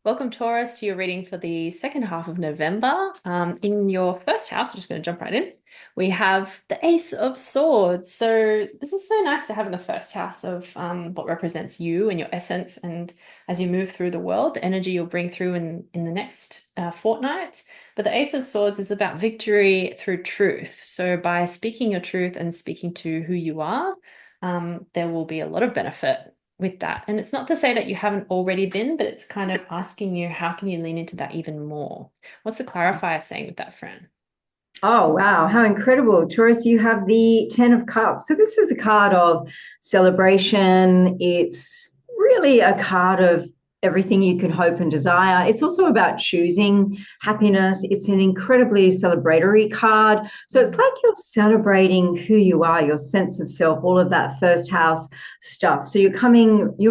Welcome, Taurus, to your reading for the second half of November. In your first house, we're just going to jump right in. We have the Ace of Swords. So this is so nice to have in the first house of what represents you and your essence. And as you move through the world, the energy you'll bring through in the next fortnight. But the Ace of Swords is about victory through truth. So by speaking your truth and speaking to who you are, there will be a lot of benefit with that. And it's not to say that you haven't already been, but it's kind of asking you, how can you lean into that even more? What's the clarifier saying with that, Fran? Oh, wow. How incredible. Taurus, you have the 10 of Cups. So, this is a card of celebration. It's really a card of everything you can hope and desire. It's also about choosing happiness. It's an incredibly celebratory card. So, it's like you're celebrating who you are, your sense of self, all of that first house stuff. So, you're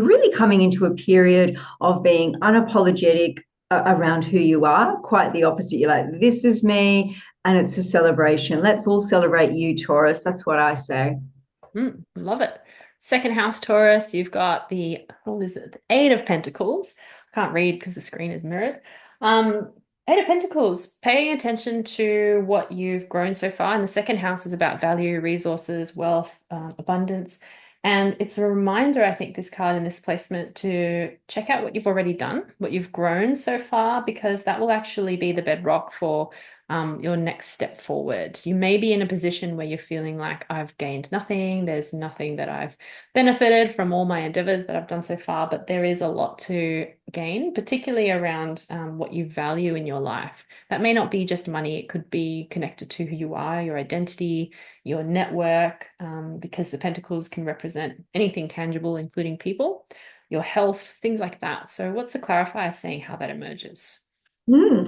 really coming into a period of being unapologetic around who you are, quite the opposite. You're like, this is me, and it's a celebration. Let's all celebrate you, Taurus. That's what I say. Love it. Second house, Taurus, you've got what is it? The Eight of Pentacles. I can't read because the screen is mirrored. Um, Eight of Pentacles, paying attention to what you've grown so far. And the second house is about value, resources, wealth, abundance. And it's a reminder, I think, this card in this placement to check out what you've already done, what you've grown so far, because that will actually be the bedrock for your next step forward. You may be in a position where you're feeling like I've gained nothing, there's nothing that I've benefited from all my endeavors that I've done so far, but there is a lot to gain, particularly around what you value in your life. That may not be just money, it could be connected to who you are, your identity, your network, because the pentacles can represent anything tangible, including people, your health, things like that. So, what's the clarifier saying how that emerges?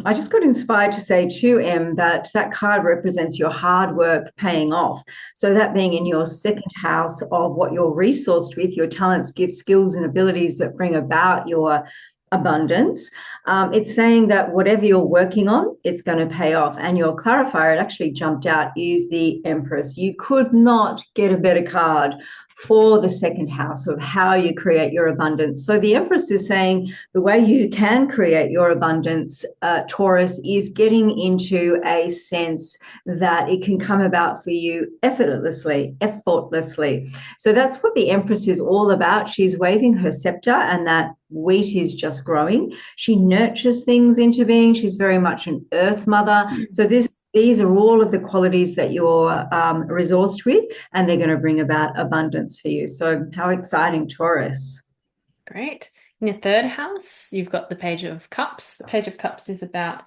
I just got inspired to say too, Em, that that card represents your hard work paying off. So that being in your second house of what you're resourced with, your talents, gifts, skills, and abilities that bring about your abundance. It's saying that whatever you're working on, it's going to pay off. And your clarifier, it actually jumped out, is the Empress. You could not get a better card for the second house of how you create your abundance. So the Empress is saying the way you can create your abundance, Taurus, is getting into a sense that it can come about for you effortlessly. So that's what the Empress is all about. She's waving her scepter, and that wheat is just growing. She nurtures things into being. She's very much an earth mother. So these are all of the qualities that you're resourced with, and they're going to bring about abundance for you. So how exciting, Taurus. Great. In your third house, you've got the Page of Cups. The Page of Cups is about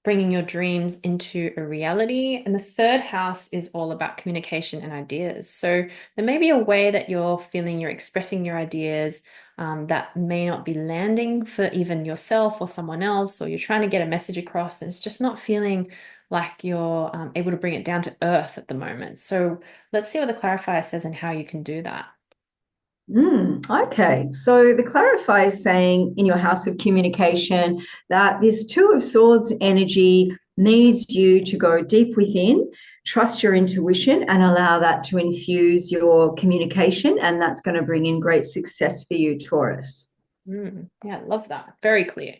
bringing your dreams into a reality. And the third house is all about communication and ideas. So there may be a way that you're feeling you're expressing your ideas that may not be landing for even yourself or someone else, or you're trying to get a message across and it's just not feeling like you're able to bring it down to earth at the moment. So let's see what the clarifier says and how you can do that. Okay, so the clarifier is saying in your house of communication that this Two of Swords energy needs you to go deep within, trust your intuition, and allow that to infuse your communication. And that's going to bring in great success for you, Taurus. Yeah, love that. Very clear.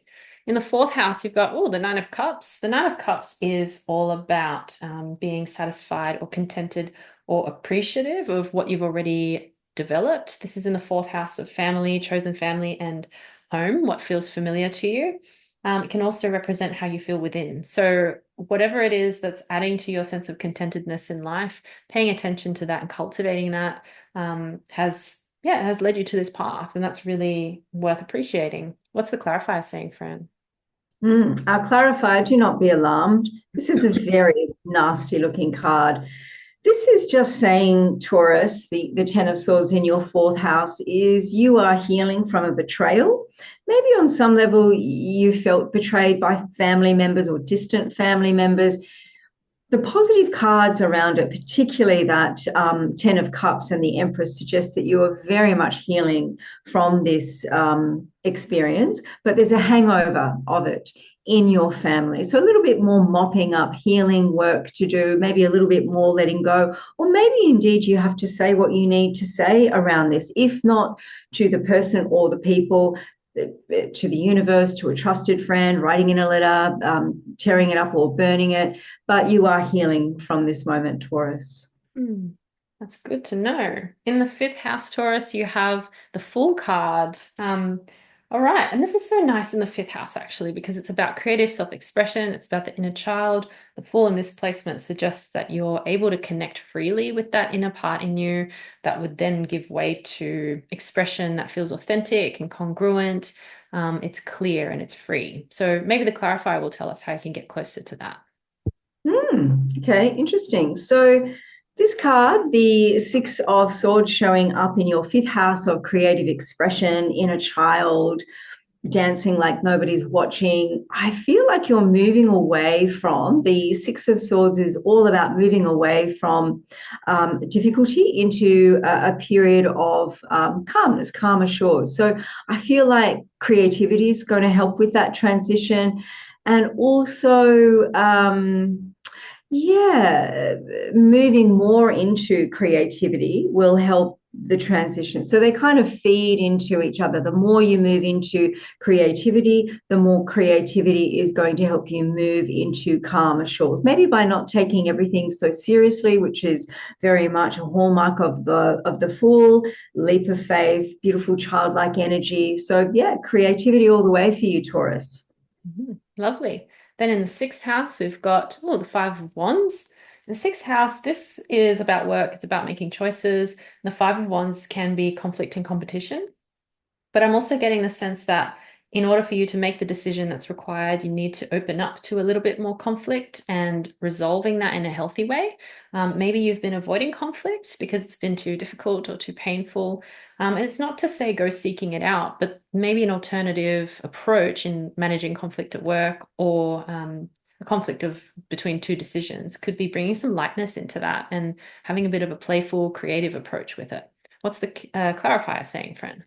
In the fourth house, you've got, the Nine of Cups. The Nine of Cups is all about being satisfied or contented or appreciative of what you've already developed. This is in the fourth house of family, chosen family, and home, what feels familiar to you. It can also represent how you feel within. So, whatever it is that's adding to your sense of contentedness in life, paying attention to that and cultivating that has led you to this path, and that's really worth appreciating. What's the clarifier saying, Fran? I'll clarify, do not be alarmed. This is a very nasty looking card. This is just saying, Taurus, the Ten of Swords in your fourth house, is you are healing from a betrayal. Maybe on some level you felt betrayed by family members or distant family members. The positive cards around it, particularly that Ten of Cups and the Empress, suggest that you are very much healing from this experience, but there's a hangover of it in your family. So a little bit more mopping up, healing work to do, maybe a little bit more letting go, or maybe indeed you have to say what you need to say around this, if not to the person or the people, to the universe, to a trusted friend, writing in a letter, tearing it up or burning it, but you are healing from this moment, Taurus. Hmm. That's good to know. In the fifth house, Taurus, you have the Fool card. All right, and this is so nice in the fifth house actually, because it's about creative self-expression. It's about the inner child. The Fool in this placement suggests that you're able to connect freely with that inner part in you that would then give way to expression that feels authentic and congruent. It's clear and it's free. So maybe the clarifier will tell us how you can get closer to that. Okay, interesting. So this card, the Six of Swords, showing up in your fifth house of creative expression, inner child, dancing like nobody's watching. I feel like you're moving away from the Six of Swords is all about moving away from difficulty into a period of calmness, calmer shores. So I feel like creativity is going to help with that transition. And also, yeah, moving more into creativity will help the transition. So they kind of feed into each other. The more you move into creativity, the more creativity is going to help you move into calmer shores. Maybe by not taking everything so seriously, which is very much a hallmark of the Fool, leap of faith, beautiful childlike energy. So yeah, creativity all the way for you, Taurus. Lovely. Then in the sixth house, we've got the Five of Wands. In the sixth house, this is about work. It's about making choices. The Five of Wands can be conflict and competition. But I'm also getting the sense that in order for you to make the decision that's required, you need to open up to a little bit more conflict and resolving that in a healthy way. Maybe you've been avoiding conflict because it's been too difficult or too painful. And it's not to say go seeking it out, but maybe an alternative approach in managing conflict at work or a conflict of between two decisions could be bringing some lightness into that and having a bit of a playful, creative approach with it. What's the clarifier saying, friend?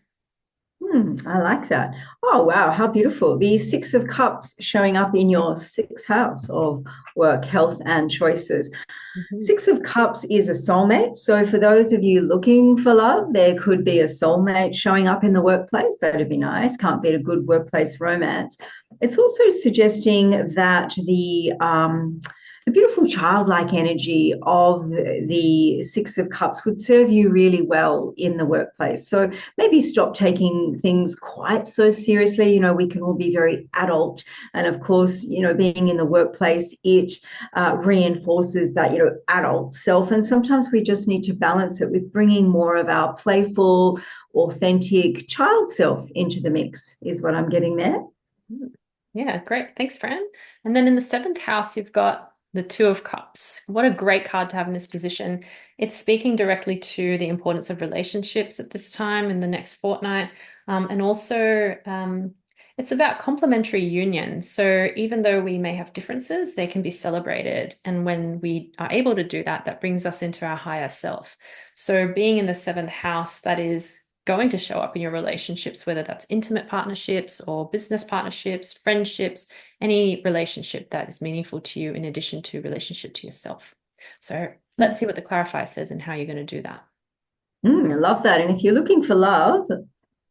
I like that. Oh, wow. How beautiful. The Six of Cups showing up in your sixth house of work, health, and choices. Mhm. Six of Cups is a soulmate. So, for those of you looking for love, there could be a soulmate showing up in the workplace. That'd be nice. Can't beat a good workplace romance. It's also suggesting that the beautiful childlike energy of the Six of Cups would serve you really well in the workplace. So maybe stop taking things quite so seriously. You know, we can all be very adult. And of course, you know, being in the workplace, it reinforces that, you know, adult self. And sometimes we just need to balance it with bringing more of our playful, authentic child self into the mix, is what I'm getting there. Mm. Yeah, great. Thanks, Fran. And then in the seventh house, you've got the Two of Cups. What a great card to have in this position. It's speaking directly to the importance of relationships at this time in the next fortnight. And also, it's about complementary union. So even though we may have differences, they can be celebrated. And when we are able to do that, that brings us into our higher self. So being in the seventh house, that is going to show up in your relationships, whether that's intimate partnerships or business partnerships, friendships, any relationship that is meaningful to you in addition to relationship to yourself. So let's see what the clarifier says and how you're going to do that. I love that. And if you're looking for love,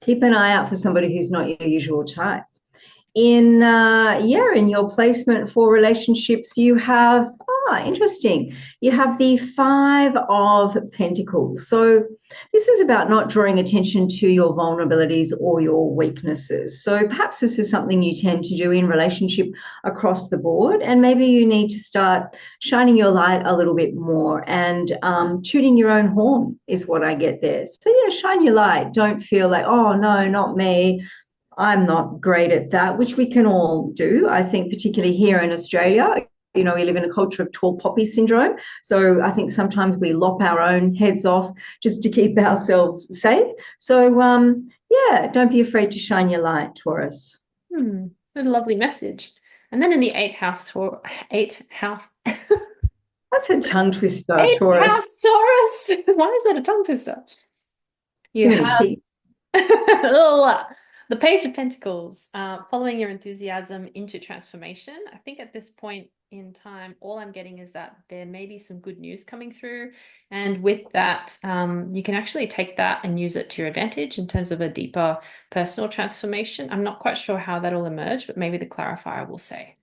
keep an eye out for somebody who's not your usual type. In your placement for relationships, you have interesting, you have the Five of Pentacles. So this is about not drawing attention to your vulnerabilities or your weaknesses. So perhaps this is something you tend to do in relationship across the board, and maybe you need to start shining your light a little bit more and tooting your own horn is what I get there. So yeah, shine your light. Don't feel like, oh no, not me, I'm not great at that, which we can all do. I think, particularly here in Australia, you know, we live in a culture of tall poppy syndrome. So I think sometimes we lop our own heads off just to keep ourselves safe. So, yeah, don't be afraid to shine your light, Taurus. What a lovely message. And then in the eighth house, eighth house, That's a tongue twister, eighth Taurus. house Taurus. Why is that a tongue twister? Too You many have teeth. The Page of Pentacles, following your enthusiasm into transformation. I think at this point in time, all I'm getting is that there may be some good news coming through. And with that, you can actually take that and use it to your advantage in terms of a deeper personal transformation. I'm not quite sure how that'll emerge, but maybe the clarifier will say.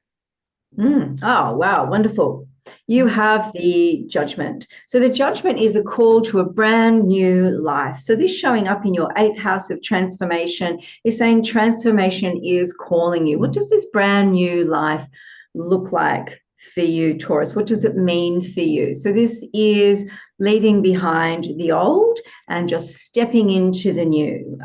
Oh, wow, wonderful. You have the judgment. So the judgment is a call to a brand new life. So this showing up in your eighth house of transformation is saying transformation is calling you. What does this brand new life look like for you, Taurus? What does it mean for you? So this is leaving behind the old and just stepping into the new.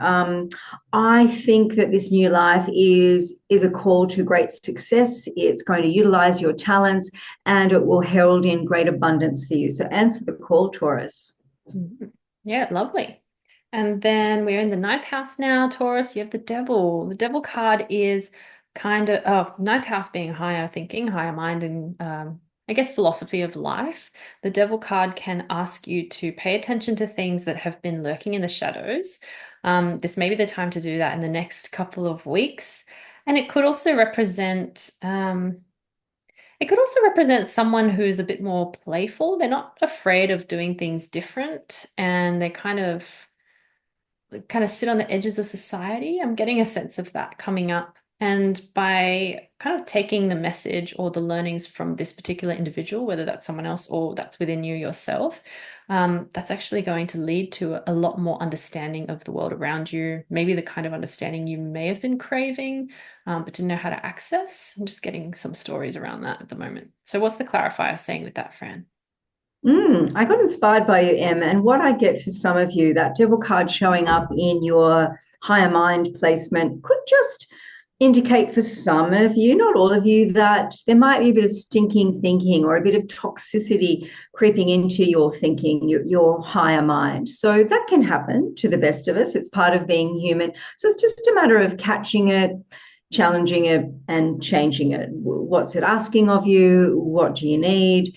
I think that this new life is a call to great success. It's going to utilize your talents and it will herald in great abundance for you. So answer the call, Taurus. Mhm. Yeah, lovely. And then we're in the ninth house now, Taurus. You have the devil. The devil card is kind of, oh, ninth house being higher thinking, higher mind, and I guess philosophy of life. The devil card can ask you to pay attention to things that have been lurking in the shadows. This may be the time to do that in the next couple of weeks. And it could also represent, someone who's a bit more playful. They're not afraid of doing things different, and they kind of sit on the edges of society. I'm getting a sense of that coming up. And by kind of taking the message or the learnings from this particular individual, whether that's someone else or that's within you yourself, that's actually going to lead to a lot more understanding of the world around you. Maybe the kind of understanding you may have been craving, but didn't know how to access. I'm just getting some stories around that at the moment. So, what's the clarifier saying with that, Fran? I got inspired by you, Em. And what I get for some of you, that devil card showing up in your higher mind placement could just indicate for some of you, not all of you, that there might be a bit of stinking thinking or a bit of toxicity creeping into your thinking, your higher mind. So that can happen to the best of us. It's part of being human. So it's just a matter of catching it, challenging it, and changing it. What's it asking of you? What do you need?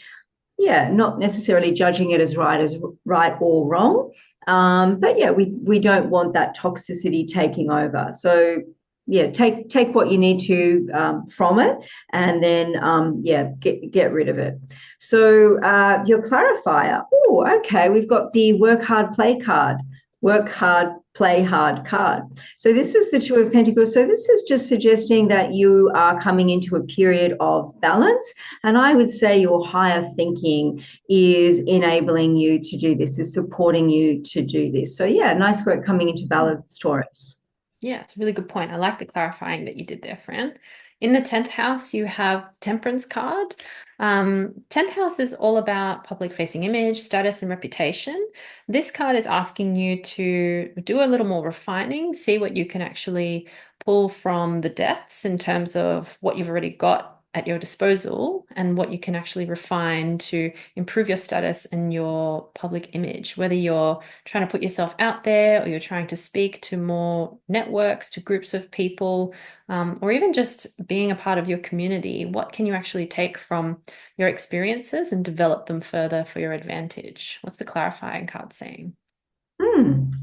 Yeah, not necessarily judging it as right or wrong. But yeah, we don't want that toxicity taking over. So yeah, take what you need to from it, and then yeah, get rid of it. So your clarifier. Oh, okay. We've got the work hard, play card. Work hard, play hard card. So this is the Two of Pentacles. So this is just suggesting that you are coming into a period of balance. And I would say your higher thinking is enabling you to do this, is supporting you to do this. So yeah, nice work coming into balance, Taurus. Yeah, it's a really good point. I like the clarifying that you did there, Fran. In the 10th house, you have Temperance card. 10th house is all about public facing image, status, and reputation. This card is asking you to do a little more refining, see what you can actually pull from the depths in terms of what you've already got at your disposal and what you can actually refine to improve your status and your public image, whether you're trying to put yourself out there or you're trying to speak to more networks, to groups of people, or even just being a part of your community. What can you actually take from your experiences and develop them further for your advantage? What's the clarifying card saying?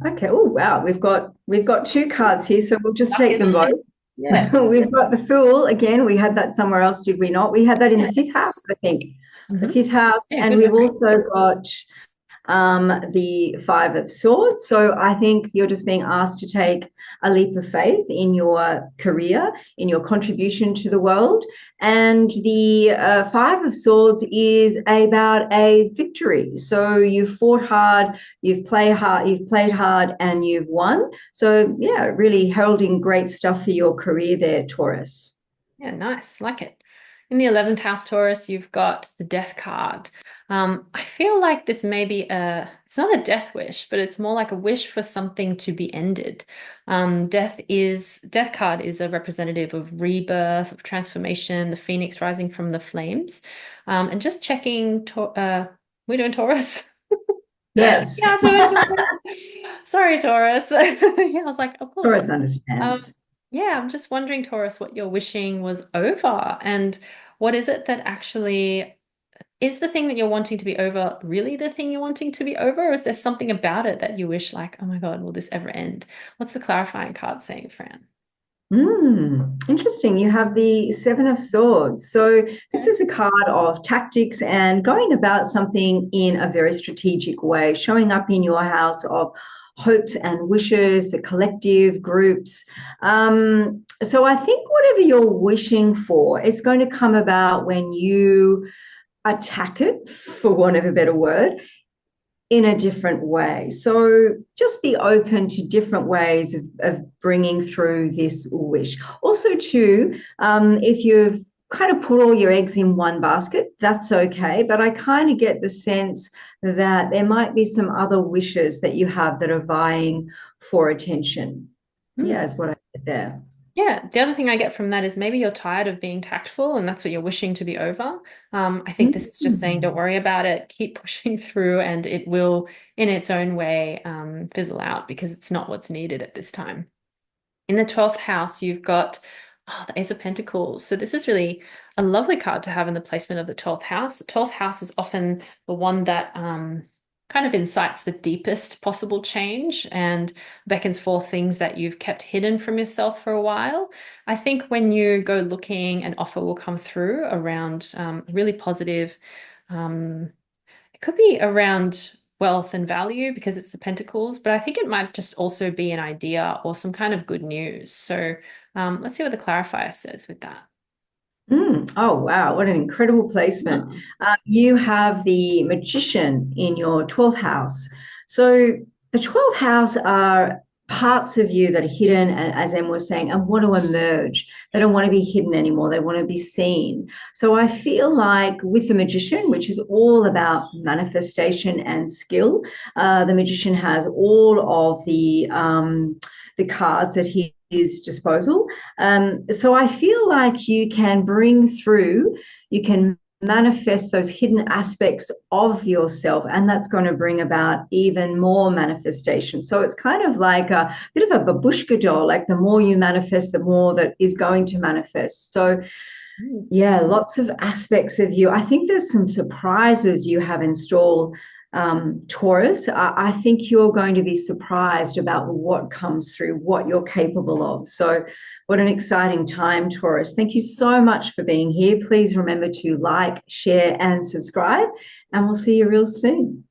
Okay. Oh wow, we've got two cards here, so we'll just Stuck take in them both. there. Yeah. We've got the Fool again. We had that somewhere else, did we not? We had that in Yeah. the fifth house, I think. The Hmm. fifth house, Yeah, and good we've memory. also got the Five of Swords. So I think you're just being asked to take a leap of faith in your career, in your contribution to the world. And the Five of Swords is about a victory. So you've fought hard, you've played hard, and you've won. So yeah, really heralding great stuff for your career there, Taurus. Yeah, nice. Like it. In the 11th house, Taurus, you've got the death card. I feel like this may be it's not a death wish, but it's more like a wish for something to be ended. Death card is a representative of rebirth, of transformation, the phoenix rising from the flames. And just checking, we're doing Taurus. Yes. Yeah, doing Taurus. Sorry, Taurus. Yeah, I was like, of course. Taurus understands. Yeah, I'm just wondering, Taurus, what you're wishing was over, and what is it that actually is the thing that you're wanting to be over really the thing you're wanting to be over, or is there something about it that you wish, like, oh my God, will this ever end? What's the clarifying card saying, Fran? Interesting. You have the Seven of Swords. So, this is a card of tactics and going about something in a very strategic way, showing up in your house of hopes and wishes, the collective groups. So, I think whatever you're wishing for, it's going to come about when you attack it, for want of a better word, in a different way. So just be open to different ways of bringing through this wish. Also, too, if you've kind of put all your eggs in one basket, that's okay. But I kind of get the sense that there might be some other wishes that you have that are vying for attention. Hmm. Yeah, is what I get there. Yeah, the other thing I get from that is maybe you're tired of being tactful and that's what you're wishing to be over. I think this is just saying don't Mm. worry about it, keep pushing through, and it will, in its own way, fizzle out because it's not what's needed at this time. In the 12th house, you've got the Ace of Pentacles. So this is really a lovely card to have in the placement of the 12th house. The 12th house is often the one that kind of incites the deepest possible change and beckons forth things that you've kept hidden from yourself for a while. I think when you go looking, an offer will come through around really positive. Um, it could be around wealth and value because it's the pentacles, but I think it might just also be an idea or some kind of good news. So let's see what the clarifier says with that. Oh, wow. What an incredible placement. Oh. You have the magician in your 12th house. So the 12th house are parts of you that are hidden, and as Em was saying, and want to emerge. They don't want to be hidden anymore. They want to be seen. So I feel like with the magician, which is all about manifestation and skill, the magician has all of the cards at his disposal. So I feel like you can bring through, you can manifest those hidden aspects of yourself, and that's going to bring about even more manifestation. So it's kind of like a bit of a babushka doll, like the more you manifest, the more that is going to manifest. So Mm. yeah, lots of aspects of you. I think there's some surprises you have in store, Taurus. I think you're going to be surprised about what comes through, what you're capable of. So, what an exciting time, Taurus. Thank you so much for being here. Please remember to like, share, and subscribe, and we'll see you real soon.